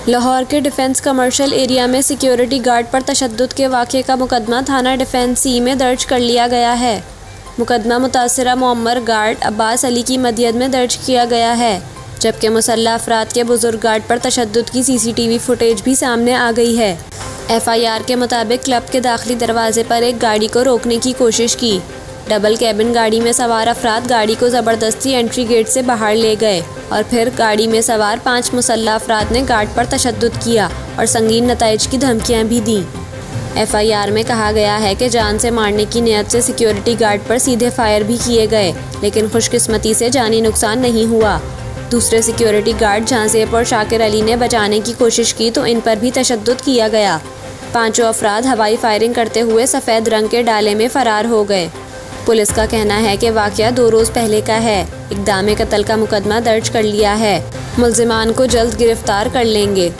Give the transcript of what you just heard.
लाहौर के defence commercial area में security guard पर तशद्दुद के वाक़े का मुकदमा थाना डिफेंस सी में दर्ज कर लिया गया है। मुकदमा मुतासिरा मुअम्मर गार्ड अब्बास अली की मदियत में दर्ज किया गया है, जबकि मुसल्लह अफराद के बुजुर्ग गार्ड पर तशद्दुद की CCTV फुटेज भी सामने आ गई है। FIR के मुताबिक क्लब के दाखिली दरवाजे पर एक गाड़ी को रोकने की कोशिश की। डबल कैबिन गाड़ी में सवार अफराद गाड़ी को ज़बरदस्ती एंट्री गेट से बाहर ले गए और फिर गाड़ी में सवार 5 मुसल्लह अफराद ने गार्ड पर तशद्दुद किया और संगीन नताइज की धमकियां भी दी। FIR में कहा गया है कि जान से मारने की नियत से सिक्योरिटी गार्ड पर सीधे फायर भी किए गए, लेकिन खुशकिस्मती से जानी नुकसान नहीं हुआ। दूसरे सिक्योरिटी गार्ड जहांजेब और शाकिर अली ने बचाने की कोशिश की तो इन पर भी तशद्दुद किया गया। 5 अफराद हवाई फायरिंग करते हुए सफ़ेद रंग के डाले में फ़रार हो गए। पुलिस का कहना है कि वाक़या 2 रोज़ पहले का है। इक़दाम-ए-क़त्ल का मुकदमा दर्ज कर लिया है। मुल्ज़िमान को जल्द गिरफ्तार कर लेंगे।